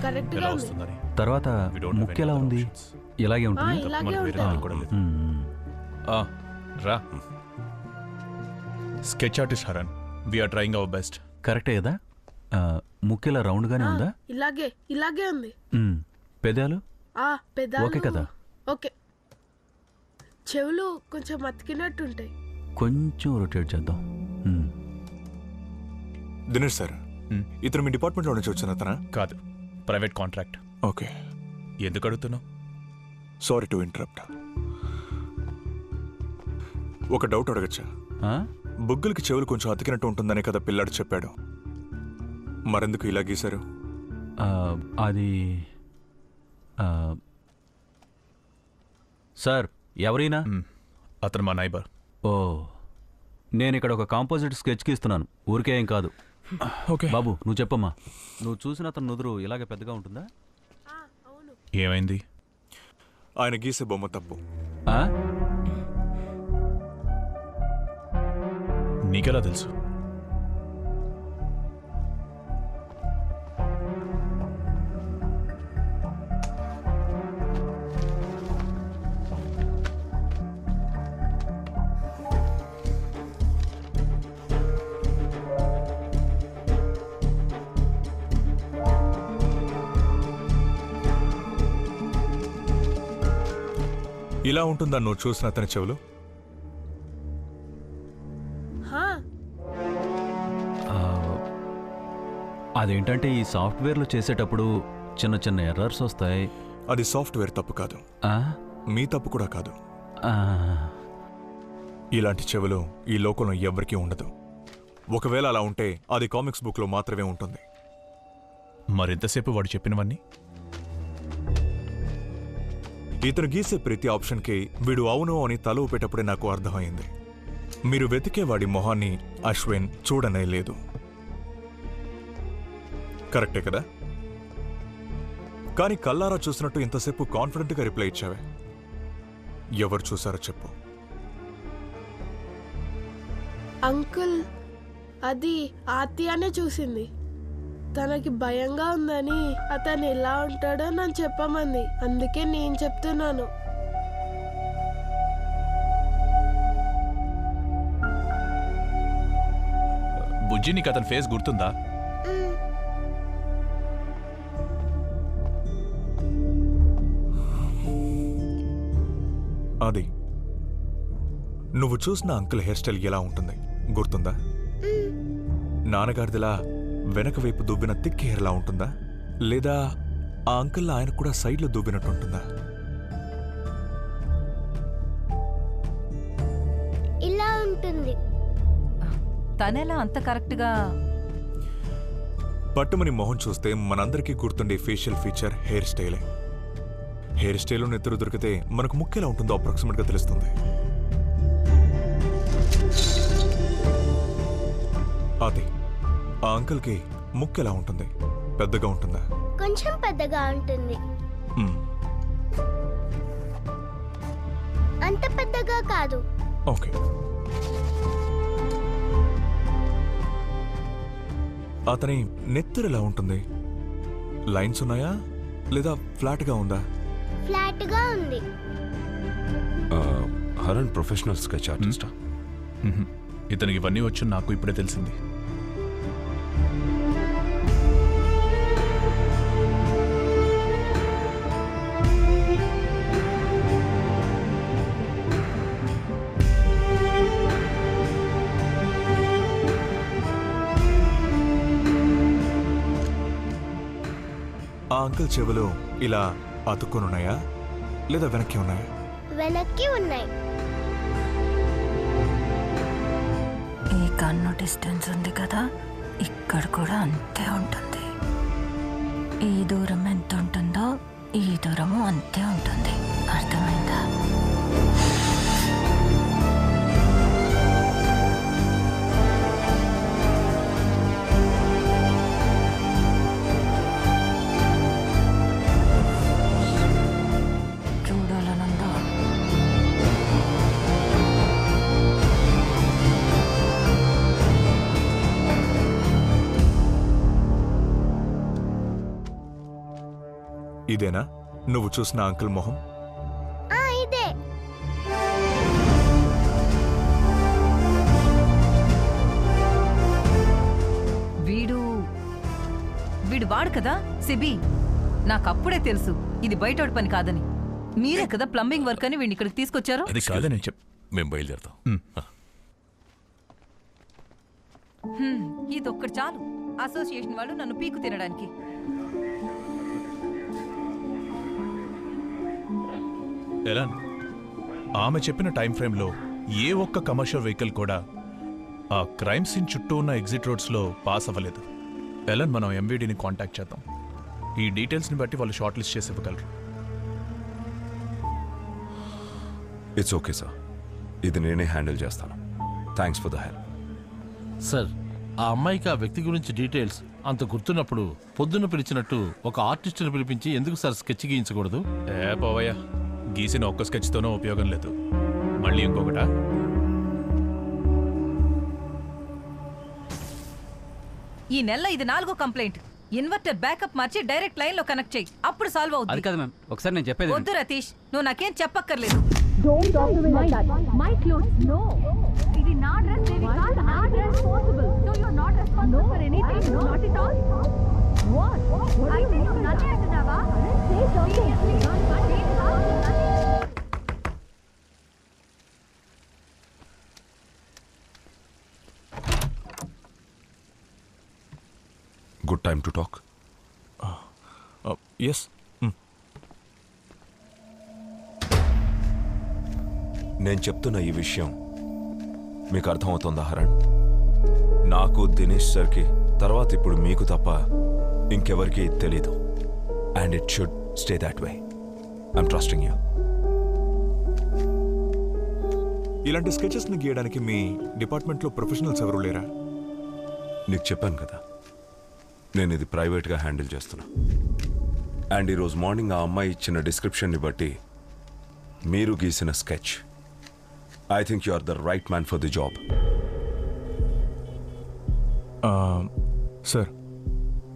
Correct గా ఉంది. తర్వాత ముక్కు ఎలా ఉంది? ఇలాగే ఉంటుంది. ఇలాగే ఉంటుంది. రా. Sketch artist Haran, we are trying our best. కరెక్టే కదా? ముక్కు ఇలా రౌండ్ గానే ఉందా? ఇలాగే ఉంది. పెదాలు పెదాలు ఓకే కదా? ఓకే. చెవులు కొంచెం అతికినట్టుంటాయి. కొంచెం రొటేట్ చేద్దాం. దినేష్ సార్, ఇతను మీ డిపార్ట్మెంట్లో నుంచి వచ్చిన అతనా? కాదు, ప్రైవేట్ కాంట్రాక్ట్. ఓకే. ఎందుకు అడుగుతున్నావు? Sorry to interrupt. ఒక డౌట్ అడగచ్చా? బుగ్గలకి చెవులు కొంచెం అతికినట్టు ఉంటుందనే కదా పిల్లాడు చెప్పాడు. మరెందుకు ఇలా గీశారు? అది సార్, ఎవరైనా? అతను మా నైబర్. ఓ, నేను ఇక్కడ ఒక కాంపోజిట్ స్కెచ్ గీస్తున్నాను, ఊరికే ఏం కాదు. ఓకే బాబు, నువ్వు చెప్పమ్మా. నువ్వు చూసిన అతను నుదురు ఇలాగే పెద్దగా ఉంటుందా? ఏమైంది? ఆయన గీసే బొమ్మ తప్పు. నీకెలా తెలుసు? ఇలా ఉంటుందా నువ్వు చూసిన అతని చెవులు? అదేంటంటే ఈ సాఫ్ట్వేర్లు చేసేటప్పుడు చిన్న చిన్న ఎర్రర్స్ వస్తాయి. అది సాఫ్ట్వేర్ తప్పు కాదు, మీ తప్పు కూడా కాదు. ఇలాంటి చెవులు ఈ లోకంలో ఎవ్వరికీ ఉండదు. ఒకవేళ అలా ఉంటే అది కామిక్స్ బుక్లో మాత్రమే ఉంటుంది. మరింతసేపు వాడు చెప్పినవన్నీ? ఇతను గీసే ప్రతి ఆప్షన్కి వీడు అవును అని తల ఊపేటప్పుడే నాకు అర్థమైంది. మీరు వెతికే వాడి మొహాన్ని అశ్విన్ చూడనే లేదు. కరెక్టే కదా? కానీ కల్లారా చూసినట్టు ఇంతసేపు కాన్ఫిడెంట్గా రిప్లై ఇచ్చావే. ఎవరు చూసారో చెప్పు. అంకుల్, అది ఆత్యానే చూసింది. తనకి భయంగా ఉందని అతను ఎలా ఉంటాడో నన్ను చెప్పమంది. అందుకే నేను చెప్తున్నాను. బుజ్జి, నీకు అతని ఫేస్ గుర్తుందా? అది నువ్వు చూసిన అంకుల్ హెయిర్ స్టైల్ ఎలా ఉంటుంది గుర్తుందా? నాన్నగారిదిలా వెనక వైపు దువ్విన థిక్ హెయిర్లా ఉంటుందా, లేదా ఆ అంకుల్ ఆయన కూడా సైడ్లో దువ్వినట్టు ఉంటుందా? ఇలా ఉంటుంది. తనెలా అంత కరెక్ట్గా? పట్టుమని మొహం చూస్తే మనందరికీ గుర్తుండే ఫేషియల్ ఫీచర్ హెయిర్ స్టైలే. హెయిర్ స్టైల్లో నెత్తురు దొరికితే మనకు ముక్కు ఎలా ఉంటుందో అప్రాక్సిమేట్గా తెలుస్తుంది. అది ఆ అంకుల్కి ముక్కు ఎలా ఉంటుంది? పెద్దగా ఉంటుందా? కొంచెం పెద్దగా ఉంటుంది. అంత పెద్దగా కాదు. ఓకే. అతని నెత్తురు ఎలా ఉంటుంది? లైన్స్ ఉన్నాయా లేదా ఫ్లాట్గా ఉందా? ఫ్లాట్గా ఉంది. హరన్ ప్రొఫెషనల్ స్కెచ్ ఆర్టిస్టా? ఇతనికి ఇవన్నీ వచ్చు నాకు ఇప్పుడే తెలిసింది. ఆ అంకుల్ చెవులు ఇలా అతుక్కునున్నాయా లేదా వెనక్కి ఉన్నాయా? వెనక్కి ఉన్నాయి. ఈ కన్ను డిస్టెన్స్ ఉంది కదా, ఇక్కడ కూడా అంతే ఉంటుంది. ఈ దూరం ఎంత ఉంటుందో ఈ దూరము అంతే ఉంటుంది. అర్థమైందా? ఇదేనా నువ్వు చూసిన అంకుల్ మొహం? ఇదే. వీడు వాడు కదా సిబి. నాకప్పుడే తెలుసు ఇది బయటోడి పని కాదని. మీరే కదా ప్లంబింగ్ వర్క్ అని వీడిని ఇక్కడికి తీసుకొచ్చారు. అది కాదని మేము బయలుదేరుతాం. ఇదొక్కటి చాలు అసోసియేషన్ వాళ్ళు నన్ను పీకు తినడానికి. ఎలా ఆమె చెప్పిన టైం ఫ్రేమ్లో ఏ ఒక్క కమర్షియల్ వెహికల్ కూడా ఆ క్రైమ్ సీన్ చుట్టూ ఉన్న ఎగ్జిట్ రోడ్స్లో పాస్ అవ్వలేదు. ఎలన్, మనం ఎంవీడీని కాంటాక్ట్ చేద్దాం. ఈ డీటెయిల్స్ని బట్టి వాళ్ళు షార్ట్ లిస్ట్ చేసి ఇవ్వగలరు. ఇట్స్ ఓకే సార్, ఇది నేనే హ్యాండిల్ చేస్తాను. Thanks for the help. Sir, ఆ అమ్మాయికి ఆ వ్యక్తి గురించి డీటెయిల్స్ అంత గుర్తున్నప్పుడు పొద్దున్న పిలిచినట్టు ఒక ఆర్టిస్టుని పిలిపించి ఎందుకు సార్ స్కెచ్ గీయించకూడదు? పోవయ్యా, గీసిన ఒక్క స్కెచ్తోనూ ఉపయోగం లేదు. మళ్ళీ ఇంకొకటా? ఈ నెల ఇది 4వ కంప్లైంట్. ఇన్వర్టర్ బ్యాకప్ మార్చి డైరెక్ట్ లైన్ లో కనెక్ట్ చేయి, అప్పుడు సాల్వ్ అవుతుంది. అది కాదు మ్యామ్, ఒకసారి నేను చెప్పేది. వద్దు రతీష్, నువ్వు నాకేం చెప్పక్కర్లేదు. ఇది నా డ్రెస్ దేవిక, నా dress possible. So you are not responsible for anything, not at all. What అయితే నువ్వు నన్నే అంటున్నావా? Say something. Good time to talk. Yes. నేను చెప్తున్న ఈ విషయం మీకు అర్థమవుతుందా హరణ్? నాకు, దినేష్ సార్కి, తర్వాత ఇప్పుడు మీకు తప్ప ఇంకెవరికి తెలీదు. And it should stay that way. I'm trusting you. ఇలాంటి స్కెచెస్ని గీయడానికి మీ డిపార్ట్మెంట్లో ప్రొఫెషనల్స్ ఎవరు లేరా? నీకు చెప్పాను కదా, నేను ఇది ప్రైవేట్గా హ్యాండిల్ చేస్తున్నా. అండ్ ఈరోజు మార్నింగ్ ఆ అమ్మాయి ఇచ్చిన డిస్క్రిప్షన్ని బట్టి మీరు గీసిన sketch, I think you are the right man for the job. Sir,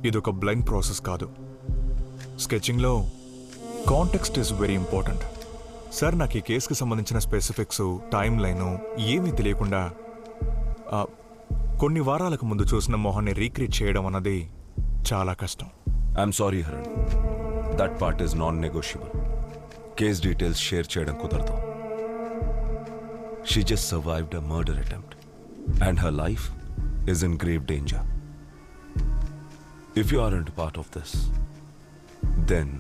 ఇదొక బ్లైండ్ ప్రాసెస్ కాదు. స్కెచింగ్లో context is very important. Sir, నాకు ఈ కేసుకి సంబంధించిన స్పెసిఫిక్స్, టైం లైను ఏమీ తెలియకుండా కొన్ని వారాలకు ముందు చూసిన మొహాన్ని రీక్రియేట్ చేయడం అన్నది చాలా కష్టం. I'm sorry Haran, that part is non negotiable. Case details share చేయడం కుదరదు. She just survived a murder attempt and her life is in grave danger. If you aren't part of this, then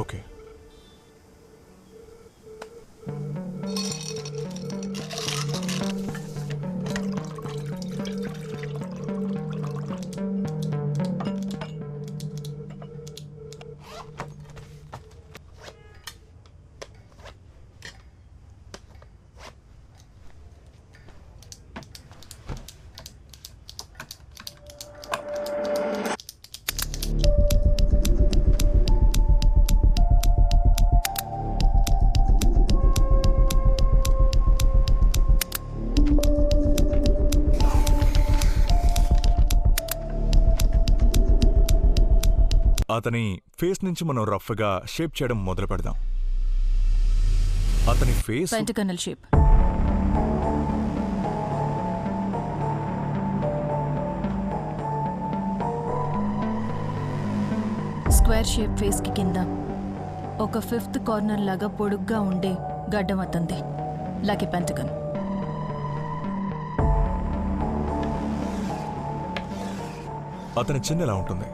okay. అతని face నుంచి మనం రఫ్గా shape చేయడం మొదలు పెడదాం. అతని face pentagonal shape. Square shape face కి కింద ఒక 5th కార్నర్ లాగా పొడుగ్గా ఉండే గడ్డం అతంది, లైక్ ఎ పెంటగన్. అతని చిన్న ఎలా ఉంటుంది?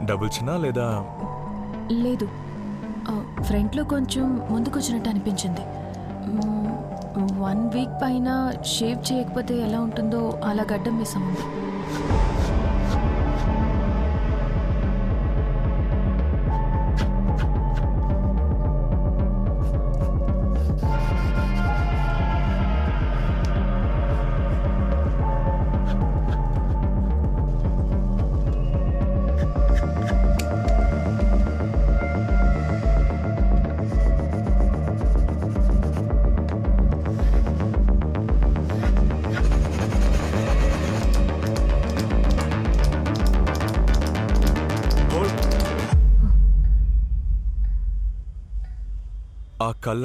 డబుల్ చిన్న లేదా? లేదు, ఫ్రంట్లో కొంచెం ముందుకొచ్చినట్టు అనిపించింది. 1 వీక్ పైన షేవ్ చేయకపోతే ఎలా ఉంటుందో అలా గడ్డం మిస్ ఉంది. ఆ కళ్ళ